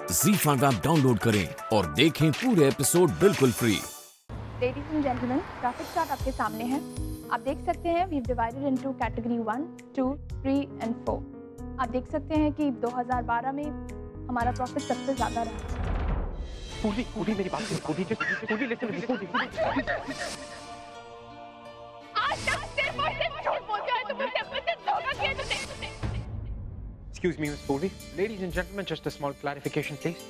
ZEE5 app download करें और देखें पूरे एपिसोड बिल्कुल free. Ladies and gentleman, graphic chart आपके सामने है। आप देख सकते हैं we divided into category 1, 2, 3 and 4। आप देख सकते हैं कि 2012 में हमारा प्रॉफिट सबसे ज़्यादा रहा। पूरी मेरी बात सुन, पूरी आज तक सिर्फ और सिर्फ झूठ बोलते हो, तुम मुझसे अपने से धोखा किया तुमने। Excuse me, Miss Puri. Ladies and gentlemen, just a small clarification, please.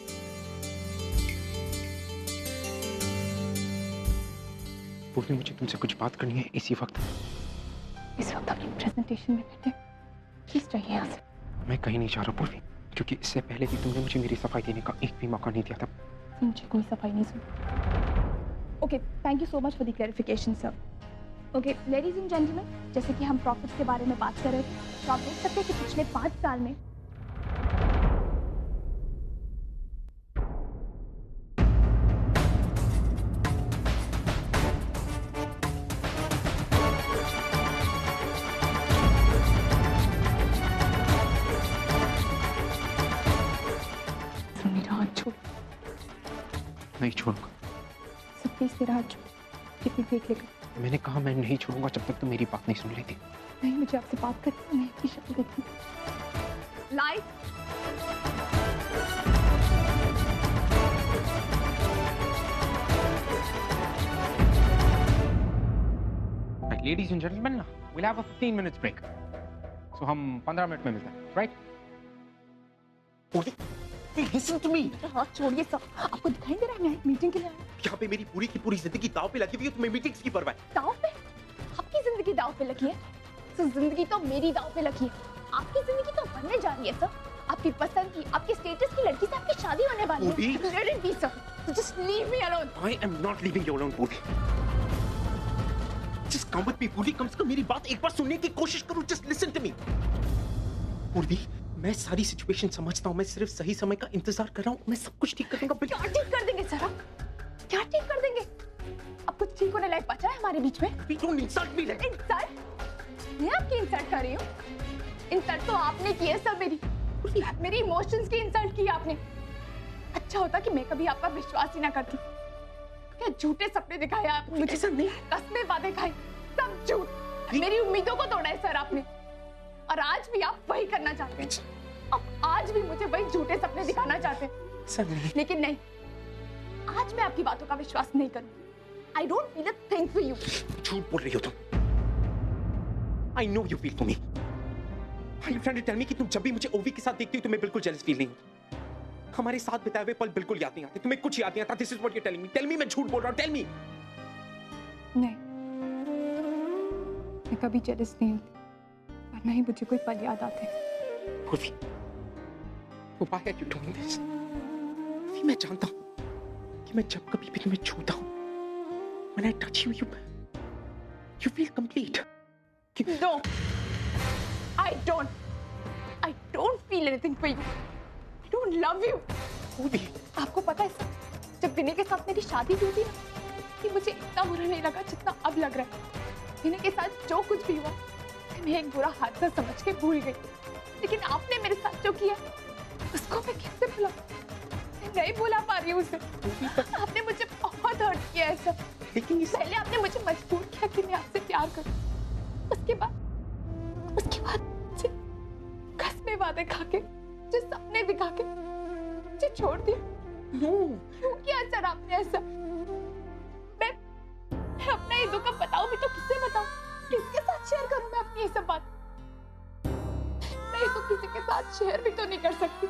पूरी, मुझे तुमसे कुछ बात करनी है इसी वक्त। इस वक्त अपनी प्रेजेंटेशन में बैठे प्लीज चाहिए यहाँ से। मैं कहीं नहीं जा रहा पूरी, क्योंकि इससे पहले भी तुमने मुझे मेरी सफाई देने का एक भी मौका नहीं दिया था। मुझे कोई सफाई नहीं सुन। Okay, thank you so much for the clarification sir. Okay ladies and gentleman, जैसे कि हम प्रॉफिट के बारे में बात कर रहे थे, तो आप देख सकते हैं कि पिछले 5 साल में मेरा हाथ छोड़। नहीं छोड़ूंगा। सब प्लीज मेरा हाथ छोड़, कितनी देख लेगा। मैंने कहा मैं नहीं छोड़ूंगा जब तक तुम मेरी बात नहीं सुन लेती। नहीं, मुझे आपसे बात करनी है, आपकी शक्ल देखनी। Light Right, ladies and gentlemen, we'll have a 15 minutes break. So हम 15 मिनट में मिलते हैं, right? पूरी, listen to me. हाथ छोड़िए सर, आपको दिखाई दे रहा है मैं एक मीटिंग के लिए आई। यहाँ पे मेरी पूरी की पूरी जिंदगी दाव पे लगी हुई है, तुम्हें मीटिंग्स की परवाह है। दाव पे? आपकी जिंदगी दाव पे लगी है? सर जिंदगी तो मेरी दाव पे लगी है। आपकी जिंदगी तो बनने जा रही है सर। आपकी पसंद की, आपके स्टेटस की लड़की से आपकी शादी होने वाली है। पूरी? Let it be sir. Just leave me alone. I am not leaving you alone, पूरी। Just come with me, पूरी। कम से कम मेरी बात एक बार सुनने की कोशिश करो। Just listen to me. पूरी, मैं सारी सिचुएशन समझता हूँ। मैं सिर्फ सही समय का इंतजार कर रहा हूँ। मैं सब कुछ ठीक कर दूंगा। क्या ठीक कर देंगे सर आप? क्या ठीक कर देंगे? अब कुछ ठीक होने लायक बचा है हमारे बीच में? Don't insult me like. Insult? मैं आपकी इंसल्ट कर रही हूँ? इंसल्ट तो आपने की है सर मेरी इमोशंस की इंसल्ट की आपने। अच्छा होता कि मैं कभी आपका विश्वास ही ना करती। क्या झूठे सपने दिखाए आपने मुझे। ऐसा नहीं। कसमें वादे खाए, सब झूठ। मेरी उम्मीदों को तोड़ा है सर आपने, और आज भी आप वही करना चाहते हैं। अब आज भी मुझे वही झूठे सपने दिखाना चाहते हैं। ऐसा नहीं। लेकिन नहीं, आज मैं आपकी बातों का विश्वास नहीं करूंगी। I don't feel a thing for you. झूठ बोल रही हो तुम। I know you feel for me. Are you trying to tell me कि तुम जब भी मुझे ओवी के साथ देखती हो तुम्हें बिल्कुल जेलस फील नहीं होता? हमारे साथ बिताए हुए पल बिल्कुल याद नहीं आते, तुम्हें कुछ याद नहीं आता। This is what you're telling me. Tell me मैं झूठ बोल रहा हूँ। Tell me. नहीं, मैं कभी जेलस नहीं होती, और नहीं मुझे कोई पल याद आते। Purvi, why are you doing this? Purvi, मैं जानता हूँ कि मैं जब कभी भी तुम्हें छूता हूँ, when I touch you, you feel complete. No, I don't. I don't feel anything for you. I don't love you. Purvi, आपको पता है सर, जब विनय के साथ मेरी शादी हुई थी ना, कि मुझे इतना बुरा नहीं लगा जितना अब लग रहा है। विनय के साथ जो कुछ भी हुआ, मैं एक बुरा हादसा समझ के भूल गई। लेकिन आपने मेरे साथ जो किया, उसको मैं कैसे भुलाऊं? मैं नहीं भुला पा रही हूँ उसे। आपने मुझे बहुत हर्ट किया है सर। लेकिन पहले आपने मुझे मजबूर किया कि मैं आपसे प्यार करूं। उसके बाद मुझे कसमें वादे खा के, मुझे सपने दिखा के मुझे छोड़ दिया। no. क्यों किया सर आपने ऐसा? मैं अपना ये दुख अब बताऊं भी तो किससे बताऊं? किसके साथ शेयर करूं मैं अपनी ये सब बात? मैं तो किसी के साथ शेयर भी तो नहीं कर सकती।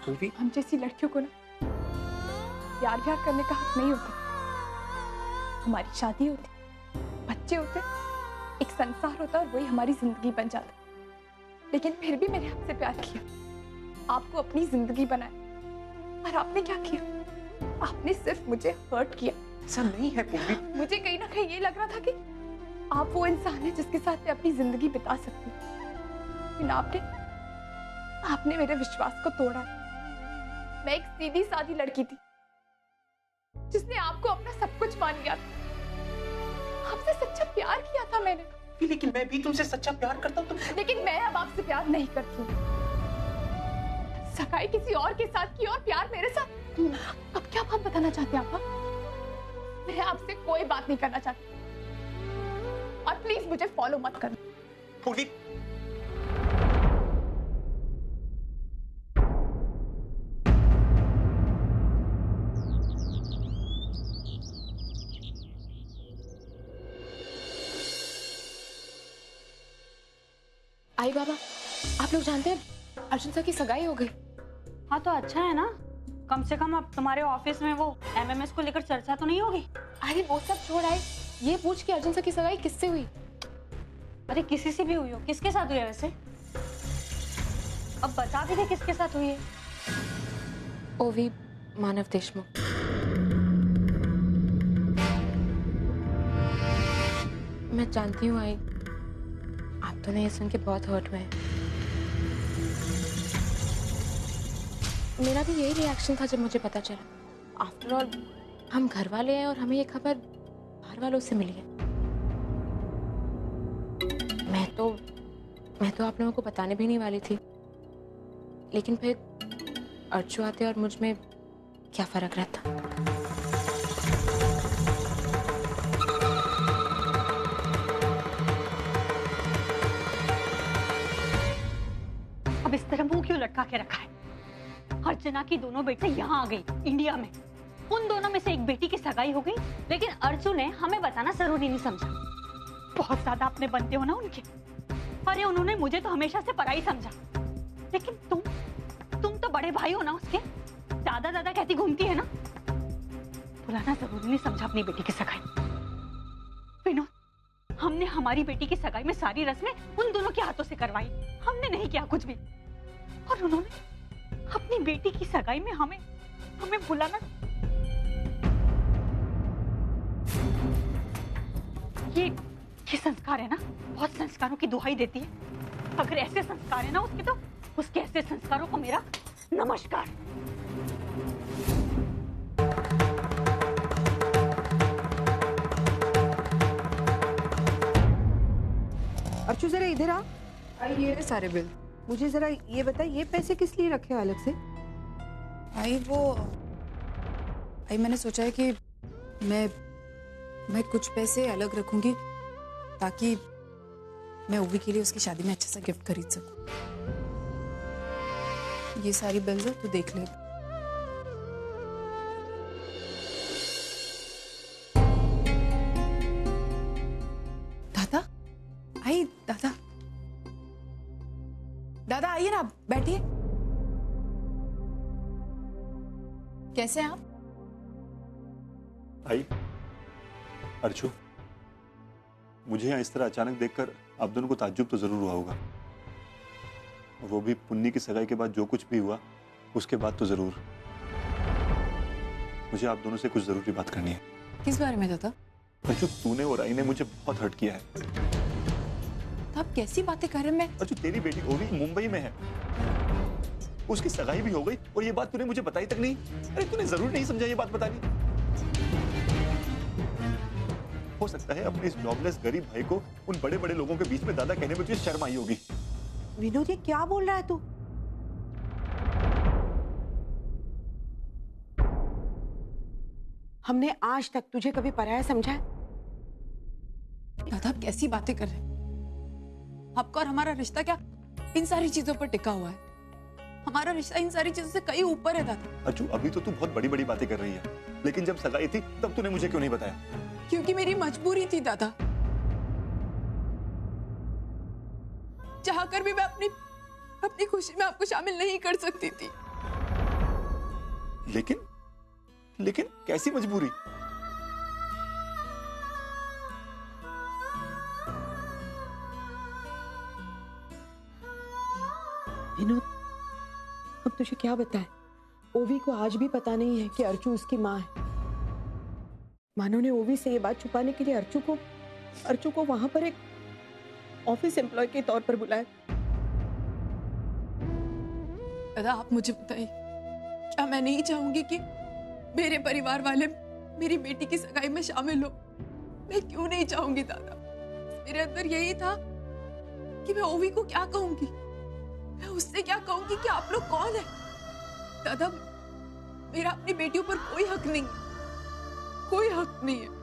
Purvi, हम जैसी लड़कियों को ना प्यार करने का हक नहीं होता। हमारी शादी होती, बच्चे होते, एक संसार होता और वही हमारी जिंदगी बन जाता। लेकिन फिर भी मैंने आपसे प्यार किया, आपको अपनी जिंदगी बनाया, और आपने क्या किया? आपने सिर्फ मुझे हर्ट किया। ऐसा नहीं है पूर्वी। मुझे कहीं ना कहीं ये लग रहा था कि आप वो इंसान है जिसके साथ मैं अपनी जिंदगी बिता सकती हूँ। लेकिन आपने मेरे विश्वास को तोड़ा। मैं एक सीधी सादी लड़की थी जिसने आपको अपना सब कुछ मान लिया था। आपसे सच्चा प्यार किया था मैंने। लेकिन मैं भी तुमसे सच्चा प्यार करता हूँ। लेकिन मैं अब आपसे प्यार नहीं करती। सगाई किसी और के साथ की और प्यार मेरे साथ। अब क्या बात बताना चाहते हैं आप? मैं आपसे कोई बात नहीं करना चाहती और प्लीज मुझे फॉलो मत करना। पूर्वी, आई बाबा, आप लोग जानते हैं अर्जुन सर की सगाई हो गई। हाँ तो अच्छा है ना, कम से कम अब तुम्हारे ऑफिस में वो एमएमएस को लेकर चर्चा तो नहीं होगी। अरे वो सब छोड़ आए, ये पूछ के अर्जुन सर की सगाई किससे हुई? अरे किसी से भी हुई हो, किसके साथ हुई है वैसे? अब बता भी दे किसके साथ हुई है। ओवी मानव देशमुख। मैं जानती हूँ आई, आप तो नहीं सुन के बहुत हर्ट हुए हैं। मेरा भी यही रिएक्शन था जब मुझे पता चला। आफ्टर ऑल हम घर वाले हैं और हमें ये खबर बाहर वालों से मिली है। मैं तो आप लोगों को बताने भी नहीं वाली थी, लेकिन फिर अर्चू आते और मुझ में क्या फर्क रहता। अब इस तरह मुंह क्यों लटका के रखा है? अर्चना की दोनों बेटे यहाँ आ गई इंडिया में, उन दोनों में से एक बेटी की सगाई हो गई, लेकिन अर्जुन ने हमें बताना जरूरी नहीं समझा। बहुत ज्यादा अपने बनते हो ना उनके। अरे उन्होंने मुझे तो हमेशा से पराई समझा, लेकिन तुम तो बड़े भाई हो ना उसके, दादा दादा कहती घूमती है ना। बुलाना जरूरी नहीं समझा अपनी बेटी की सगाई। विनोद, हमने हमारी बेटी की सगाई में सारी रस्में उन दोनों के हाथों से करवाई, हमने नहीं किया कुछ भी। और उन्होंने अपनी बेटी की सगाई में हमें बुलाना। ये संस्कार है ना, बहुत संस्कारों की दुहाई देती है। अगर ऐसे संस्कार है ना उसके, तो उसके ऐसे संस्कारों को मेरा नमस्कार। अर्चू जरा इधर आ। ये रहे सारे बिल। मुझे जरा ये बता, ये पैसे किस लिए रखे हो अलग से? मैंने सोचा है कि मैं कुछ पैसे अलग रखूंगी ताकि मैं ओवी के लिए उसकी शादी में अच्छा सा गिफ्ट खरीद सकूं। ये सारी बिल्स है, तू देख ले। दादा आई, दादा आइए ना, बैठिए। कैसे हैं आप? आई, अर्चू, मुझे यहाँ इस तरह अचानक देखकर आप दोनों को ताज्जुब तो जरूर हुआ होगा, और वो भी पुन्नी की सगाई के बाद जो कुछ भी हुआ उसके बाद तो जरूर। मुझे आप दोनों से कुछ जरूरी बात करनी है। किस बारे में दादा? अर्चू, तूने और आई ने मुझे बहुत हर्ट किया है। तो आप कैसी बातें कर रहे हैं? अर्चू, तेरी बेटी ओवी मुंबई में है, उसकी सगाई भी हो गई और ये बात तूने मुझे बताई तक नहीं। अरे तूने जरूर नहीं समझा ये बात बतानी। हो सकता है अपने इस जॉबलेस गरीब भाई को उन बड़े बड़े लोगों के बीच में दादा कहने में तुझे शर्म आई होगी। विनोद, ये क्या बोल रहा है तू? हमने आज तक तुझे कभी पराया समझा है? दादा आप कैसी बातें कर रहे हैं? आपका और हमारा रिश्ता क्या इन सारी चीजों पर टिका हुआ है? हमारा रिश्ता इन सारी चीजों से कहीं ऊपर है दादा। अच्छू, अभी तो तू बहुत बड़ी बड़ी बातें कर रही है, लेकिन जब सगाई थी तब तूने मुझे क्यों नहीं बताया? क्योंकि मेरी मजबूरी थी दादा। चाहकर भी मैं अपनी खुशी में आपको शामिल नहीं कर सकती थी। लेकिन कैसी मजबूरी? विनोद, अब तुझे क्या बताए? ओवी को आज भी पता नहीं है कि अर्चू उसकी माँ है। मानो ने ओवी से ये बात छुपाने के लिए अर्चू को वहां पर एक ऑफिस एम्प्लॉय के तौर पर बुलाया। दादा आप मुझे बताइए, क्या मैं नहीं चाहूंगी कि मेरे परिवार वाले मेरी बेटी की सगाई में शामिल हो? मैं क्यों नहीं चाहूंगी दादा? मेरे अंदर यही था कि मैं ओवी को क्या कहूंगी, मैं उससे क्या कहूंगी कि आप लोग कौन है। दादा, मेरा अपनी बेटियों पर कोई हक नहीं, कोई हक नहीं है।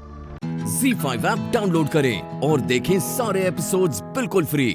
ZEE5 ऐप डाउनलोड करें और देखें सारे एपिसोड्स बिल्कुल फ्री।